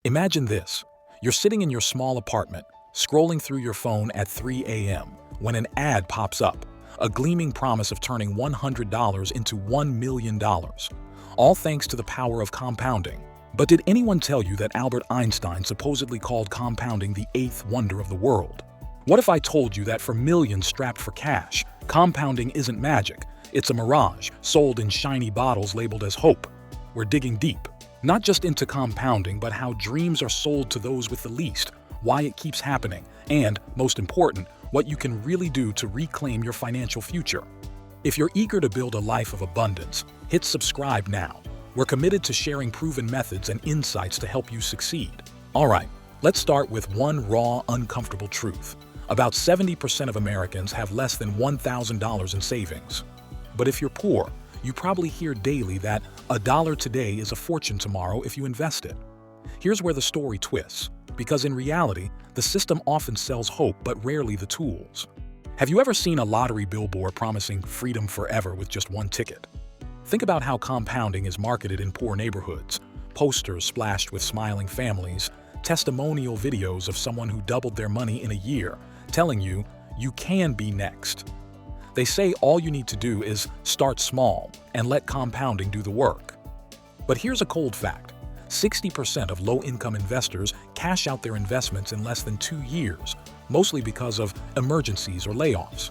Imagine this. You're sitting in your small apartment, scrolling through your phone at 3 a.m. when an ad pops up, a gleaming promise of turning $100 into $1 million, all thanks to the power of compounding. But did anyone tell you that Albert Einstein supposedly called compounding the eighth wonder of the world? What if I told you that for millions strapped for cash, compounding isn't magic, it's a mirage sold in shiny bottles labeled as hope? We're digging deep, not just into compounding, but how dreams are sold to those with the least, why it keeps happening, and, most important, what you can really do to reclaim your financial future. If you're eager to build a life of abundance, hit subscribe now. We're committed to sharing proven methods and insights to help you succeed. All right, let's start with one raw, uncomfortable truth. About 70% of Americans have less than $1,000 in savings. But if you're poor, you probably hear daily that a dollar today is a fortune tomorrow if you invest it. Here's where the story twists, because in reality, the system often sells hope but rarely the tools. Have you ever seen a lottery billboard promising freedom forever with just one ticket? Think about how compounding is marketed in poor neighborhoods, posters splashed with smiling families, testimonial videos of someone who doubled their money in a year, telling you, you can be next. They say all you need to do is start small and let compounding do the work. But here's a cold fact. 60% of low-income investors cash out their investments in less than 2 years, mostly because of emergencies or layoffs.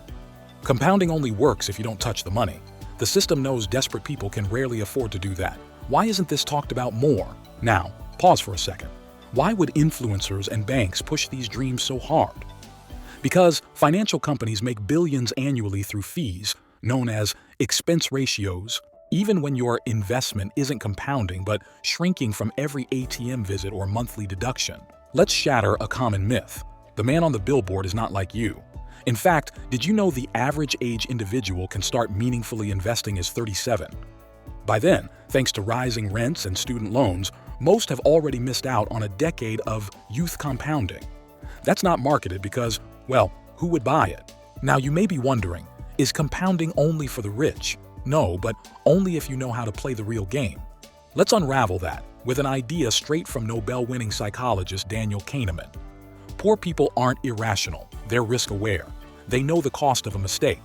Compounding only works if you don't touch the money. The system knows desperate people can rarely afford to do that. Why isn't this talked about more? Now, pause for a second. Why would influencers and banks push these dreams so hard? Because financial companies make billions annually through fees, known as expense ratios, even when your investment isn't compounding but shrinking from every ATM visit or monthly deduction. Let's shatter a common myth. The man on the billboard is not like you. In fact, did you know the average age individual can start meaningfully investing as 37? By then, thanks to rising rents and student loans, most have already missed out on a decade of youth compounding. That's not marketed because, well, who would buy it? Now you may be wondering, is compounding only for the rich? No, but only if you know how to play the real game. Let's unravel that with an idea straight from Nobel-winning psychologist Daniel Kahneman. Poor people aren't irrational, they're risk-aware. They know the cost of a mistake.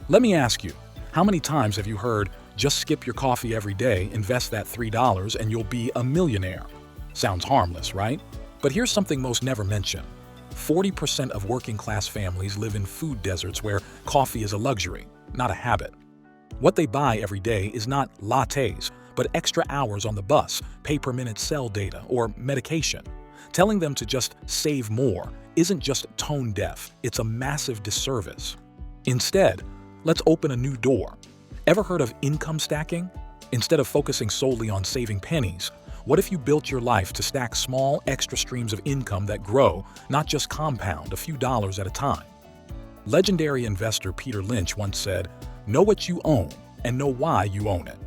Let me ask you, how many times have you heard, just skip your coffee every day, invest that $3 and you'll be a millionaire? Sounds harmless, right? But here's something most never mention. 40% of working-class families live in food deserts where coffee is a luxury, not a habit. What they buy every day is not lattes, but extra hours on the bus, pay-per-minute cell data, or medication. Telling them to just save more isn't just tone deaf, it's a massive disservice. Instead, let's open a new door. Ever heard of income stacking? Instead of focusing solely on saving pennies, what if you built your life to stack small, extra streams of income that grow, not just compound a few dollars at a time? Legendary investor Peter Lynch once said, "Know what you own and know why you own it."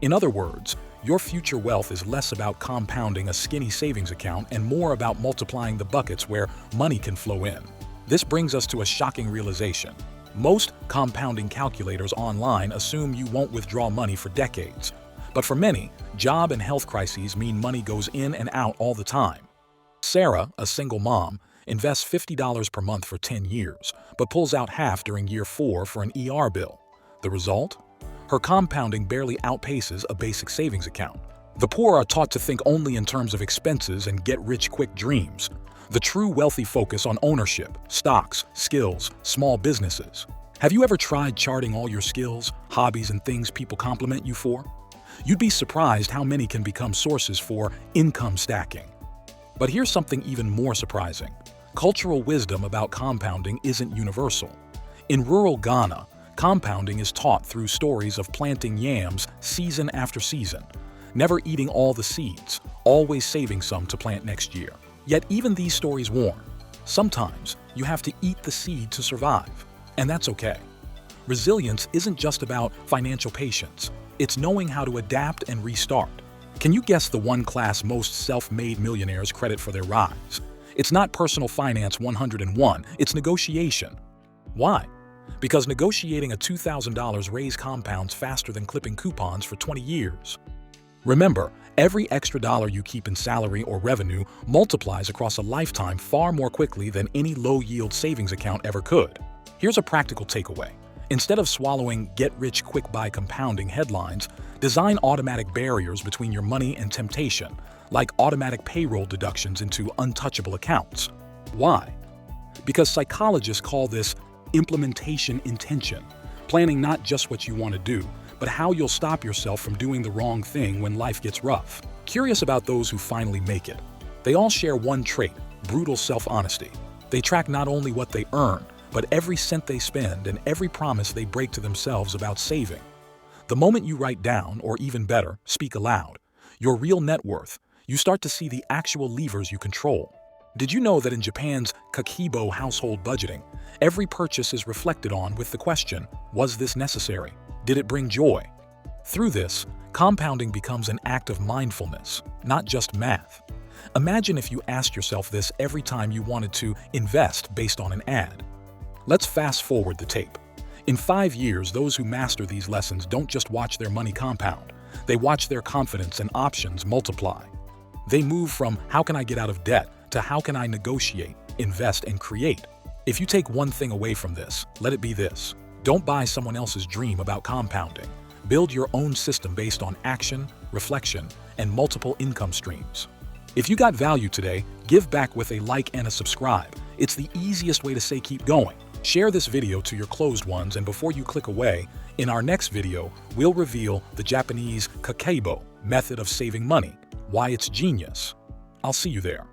In other words, your future wealth is less about compounding a skinny savings account and more about multiplying the buckets where money can flow in. This brings us to a shocking realization. Most compounding calculators online assume you won't withdraw money for decades. But for many, job and health crises mean money goes in and out all the time. Sarah, a single mom, invests $50 per month for 10 years, but pulls out half during year 4 for an ER bill. The result? Her compounding barely outpaces a basic savings account. The poor are taught to think only in terms of expenses and get-rich-quick dreams. The true wealthy focus on ownership, stocks, skills, small businesses. Have you ever tried charting all your skills, hobbies, and things people compliment you for? You'd be surprised how many can become sources for income stacking. But here's something even more surprising. Cultural wisdom about compounding isn't universal. In rural Ghana, compounding is taught through stories of planting yams season after season, never eating all the seeds, always saving some to plant next year. Yet even these stories warn, sometimes you have to eat the seed to survive, and that's okay. Resilience isn't just about financial patience. It's knowing how to adapt and restart. Can you guess the one class most self-made millionaires credit for their rise? It's not personal finance 101, it's negotiation. Why? Because negotiating a $2,000 raise compounds faster than clipping coupons for 20 years. Remember, Every extra dollar you keep in salary or revenue multiplies across a lifetime far more quickly than any low-yield savings account ever could. Here's a practical takeaway. Instead of swallowing get-rich-quick by compounding headlines, design automatic barriers between your money and temptation, like automatic payroll deductions into untouchable accounts. Why? Because psychologists call this implementation intention, planning not just what you want to do, but how you'll stop yourself from doing the wrong thing when life gets rough. Curious about those who finally make it. They all share one trait: brutal self-honesty. They track not only what they earn, but every cent they spend and every promise they break to themselves about saving. The moment you write down, or even better, speak aloud, your real net worth, you start to see the actual levers you control. Did you know that in Japan's Kakeibo household budgeting, every purchase is reflected on with the question, was this necessary? Did it bring joy? Through this, compounding becomes an act of mindfulness, not just math. Imagine if you asked yourself this every time you wanted to invest based on an ad. Let's fast forward the tape. In 5 years, those who master these lessons don't just watch their money compound. They watch their confidence and options multiply. They move from how can I get out of debt to how can I negotiate, invest, and create. If you take one thing away from this, let it be this. Don't buy someone else's dream about compounding. Build your own system based on action, reflection, and multiple income streams. If you got value today, give back with a like and a subscribe. It's the easiest way to say keep going. Share this video to your closed ones, and before you click away, in our next video, we'll reveal the Japanese Kakeibo method of saving money, why it's genius. I'll see you there.